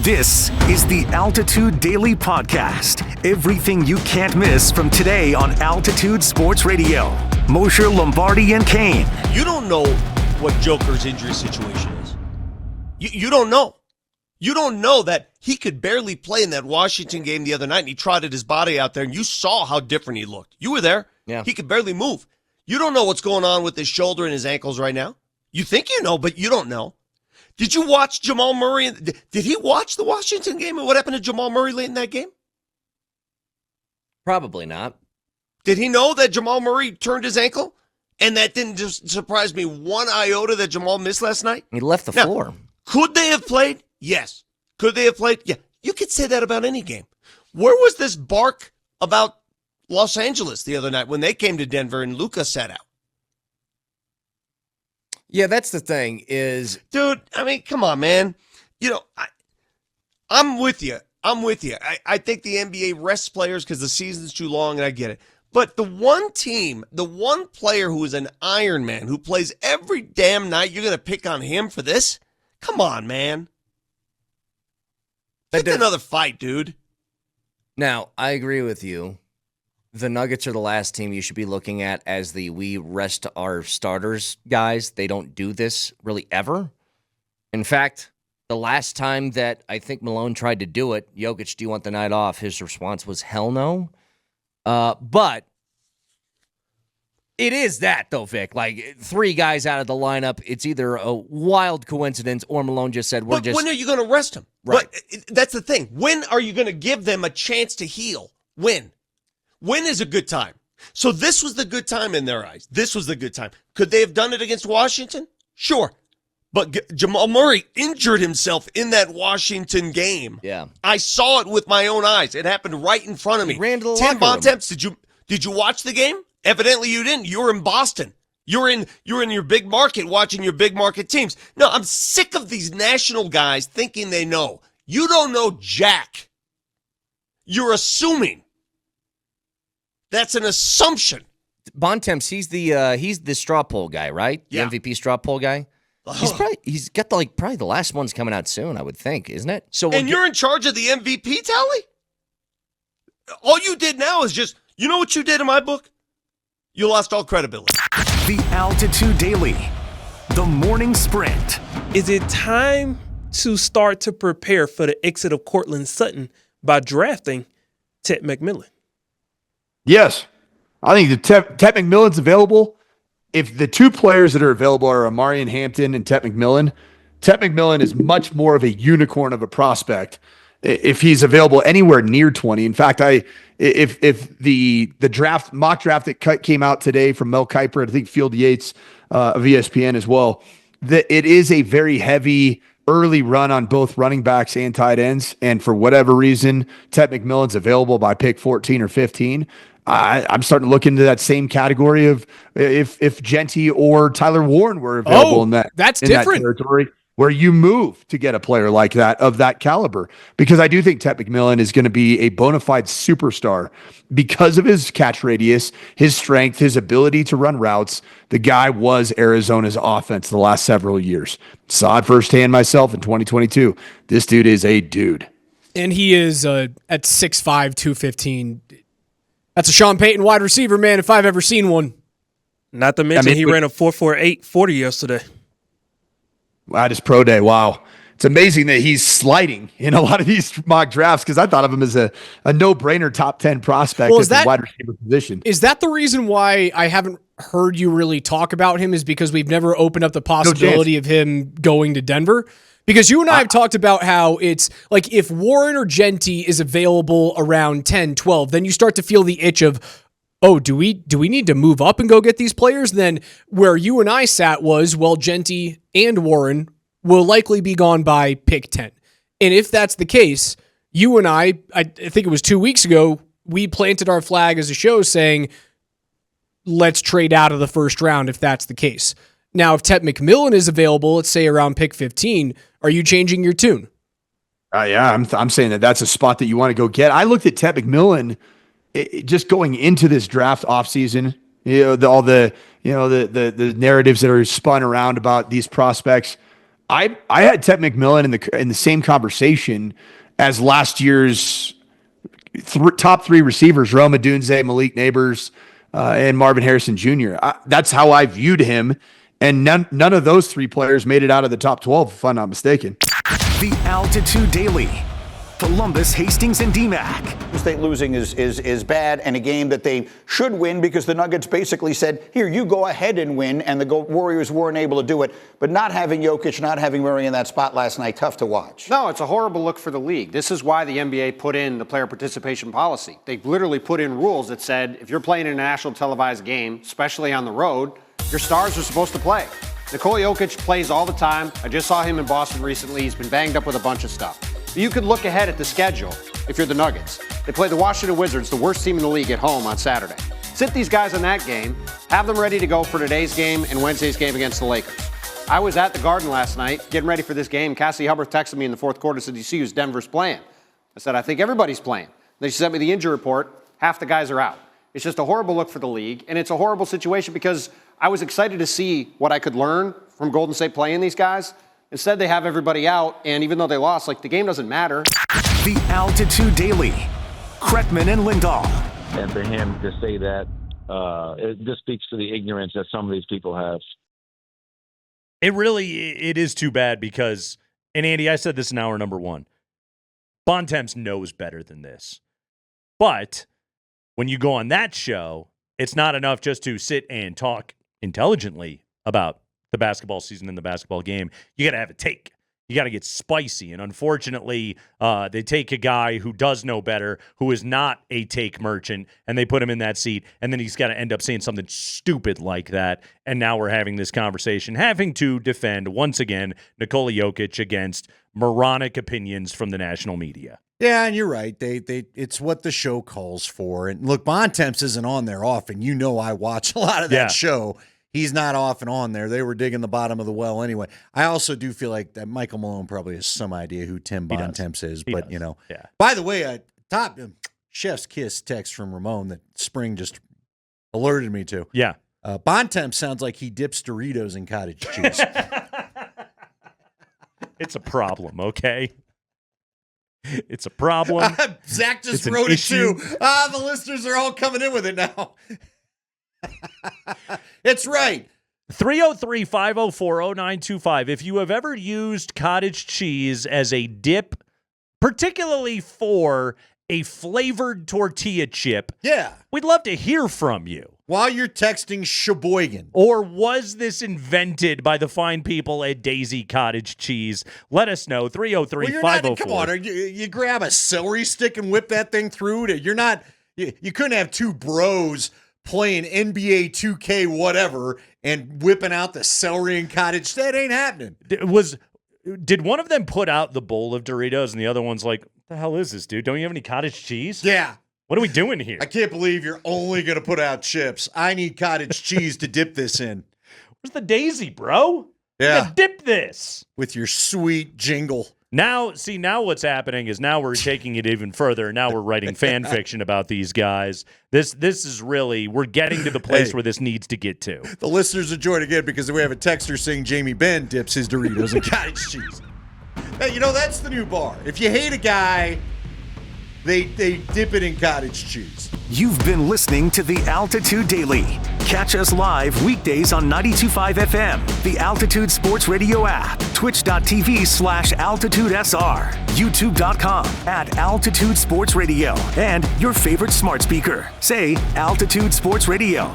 This is the Altitude Daily Podcast. Everything you can't miss from today on Altitude Sports Radio. Mosher, Lombardi, and Kane. You don't know what Joker's injury situation is. You don't know. You don't know that he could barely play in that Washington game the other night, and he trotted his body out there, and you saw how different he looked. You were there. Yeah. He could barely move. You don't know what's going on with his shoulder and his ankles right now. You think you know, but you don't know. Did you watch Jamal Murray? Did he watch the Washington game and what happened to Jamal Murray late in that game? Probably not. Did he know that Jamal Murray turned his ankle? And that didn't just surprise me one iota that Jamal missed last night? He left the floor. Could they have played? Yes. Could they have played? Yeah. You could say that about any game. Where was this bark about Los Angeles the other night when they came to Denver and Luka sat out? Yeah, that's the thing is... Dude, I mean, come on, man. You know, I'm with you. I think the NBA rests players because the season's too long, and I get it. But the one team, the one player who is an Iron Man, who plays every damn night, you're going to pick on him for this? Come on, man. Pick another fight, dude. Now, I agree with you. The Nuggets are the last team you should be looking at as the we rest our starters guys. They don't do this really ever. In fact, the last time that I think Malone tried to do it, Jokic, do you want the night off? His response was hell no. But it is that, though, Vic. Like, three guys out of the lineup, it's either a wild coincidence or Malone just said, when are you going to rest them? Right. But that's the thing. When are you going to give them a chance to heal? When? When is a good time? So this was the good time in their eyes. This was the good time. Could they have done it against Washington? Sure. But Jamal Murray injured himself in that Washington game. Yeah. I saw it with my own eyes. It happened right in front of me. He ran to the Tim locker room. Bontemps, did you watch the game? Evidently you didn't. You were in Boston. You're in your big market watching your big market teams. No, I'm sick of these national guys thinking they know. You don't know jack. You're assuming. That's an assumption. Bontemps, he's the straw poll guy, right? The Yeah. MVP straw poll guy. He's got probably the last one's coming out soon, I would think, isn't it? So you're in charge of the MVP tally? All you did now is just, you know what you did in my book? You lost all credibility. The Altitude Daily. The Morning Sprint. Is it time to start to prepare for the exit of Courtland Sutton by drafting Ted McMillan? Yes. I think the Ted McMillan's available. If the two players that are available are Amarian Hampton and Ted McMillan is much more of a unicorn of a prospect if he's available anywhere near 20. In fact, if the mock draft that came out today from Mel Kiper, I think Field Yates of ESPN as well, that it is a very heavy early run on both running backs and tight ends. And for whatever reason, Ted McMillan's available by pick 14 or 15. I'm starting to look into that same category of if Genty or Tyler Warren were available in that territory where you move to get a player like that of that caliber. Because I do think Ted McMillan is going to be a bona fide superstar because of his catch radius, his strength, his ability to run routes. The guy was Arizona's offense the last several years. Saw it firsthand myself in 2022. This dude is a dude. And he is at 6'5", 215. That's a Sean Payton wide receiver, man, if I've ever seen one. Not to mention he ran a 4.48 40 yesterday. At his pro day, wow. It's amazing that he's sliding in a lot of these mock drafts because I thought of him as a no-brainer top 10 prospect at the wide receiver position. Is that the reason why I haven't heard you really talk about him is because we've never opened up the possibility of him going to Denver? Because you and I have talked about how it's like if Warren or Genty is available around 10, 12, then you start to feel the itch of, oh, do we need to move up and go get these players? Then where you and I sat was, well, Genty and Warren will likely be gone by pick 10. And if that's the case, you and I think it was 2 weeks ago, we planted our flag as a show saying, let's trade out of the first round if that's the case. Now, if Ted McMillan is available, let's say around pick 15, are you changing your tune? Yeah, I'm saying that's a spot that you want to go get. I looked at Ted McMillan just going into this draft offseason. All the narratives that are spun around about these prospects. I had Tet McMillan in the same conversation as last year's top three receivers: Rome Odunze, Malik Neighbors, and Marvin Harrison Jr. That's how I viewed him, and none of those three players made it out of the top 12, if I'm not mistaken. The Altitude Daily. Columbus, Hastings, and DMAC. State losing is bad, and a game that they should win because the Nuggets basically said, here, you go ahead and win, and the Warriors weren't able to do it. But not having Jokic, not having Murray in that spot last night, tough to watch. No, it's a horrible look for the league. This is why the NBA put in the player participation policy. They literally put in rules that said if you're playing in a national televised game, especially on the road, your stars are supposed to play. Nikola Jokic plays all the time. I just saw him in Boston recently. He's been banged up with a bunch of stuff. You could look ahead at the schedule if you're the Nuggets. They play the Washington Wizards, the worst team in the league, at home on Saturday. Sit these guys in that game, have them ready to go for today's game and Wednesday's game against the Lakers. I was at the Garden last night getting ready for this game. Cassie Hubbard texted me in the fourth quarter and said, "Do you see who's Denver's playing?" I said, "I think everybody's playing." Then she sent me the injury report. Half the guys are out. It's just a horrible look for the league, and it's a horrible situation because I was excited to see what I could learn from Golden State playing these guys. Instead, they have everybody out, and even though they lost, the game doesn't matter. The Altitude Daily. Kretman and Lindahl. And for him to say that, it just speaks to the ignorance that some of these people have. It is too bad because, and Andy, I said this in hour number one, Bontemps knows better than this. But when you go on that show, it's not enough just to sit and talk intelligently about the basketball season and the basketball game. You got to have a take. You got to get spicy. And unfortunately, they take a guy who does know better, who is not a take merchant, and they put him in that seat. And then he's got to end up saying something stupid like that. And now we're having this conversation, having to defend, once again, Nikola Jokic against moronic opinions from the national media. Yeah, and you're right. It's what the show calls for. And look, Bontemps isn't on there often. You know I watch a lot of that show. He's not often on there. They were digging the bottom of the well anyway. I also do feel like that Michael Malone probably has some idea who Tim Bontemps is. But, you know. Yeah. By the way, top chef's kiss text from Ramon that Spring just alerted me to. Yeah. Bontemps sounds like he dips Doritos in cottage cheese. It's a problem, okay? It's a problem. Zach just wrote it too. The listeners are all coming in with it now. It's right. 303-504-0925. If you have ever used cottage cheese as a dip, particularly for a flavored tortilla chip, we'd love to hear from you. While you're texting Sheboygan. Or was this invented by the fine people at Daisy Cottage Cheese? Let us know. 303-504. Come on, you grab a celery stick and whip that thing through. You couldn't have two bros playing NBA 2K whatever and whipping out the celery and cottage. That ain't happening. Did one of them put out the bowl of Doritos and the other one's like, what the hell is this, dude? Don't you have any cottage cheese? Yeah. What are we doing here? I can't believe you're only going to put out chips. I need cottage cheese to dip this in. Where's the Daisy, bro? Yeah. You gotta dip this. With your sweet jingle. Now what's happening is now we're taking it even further. Now we're writing fan fiction about these guys. This is really, we're getting to the place where this needs to get to. The listeners are joining again because we have a texter saying Jamie Benn dips his Doritos in cottage cheese. Hey, that's the new bar. If you hate a guy, they dip it in cottage cheese. You've been listening to the Altitude Daily. Catch us live weekdays on 92.5 FM, the Altitude Sports Radio app, twitch.tv/AltitudeSR, youtube.com/Altitude Sports Radio, and your favorite smart speaker. Say Altitude Sports Radio.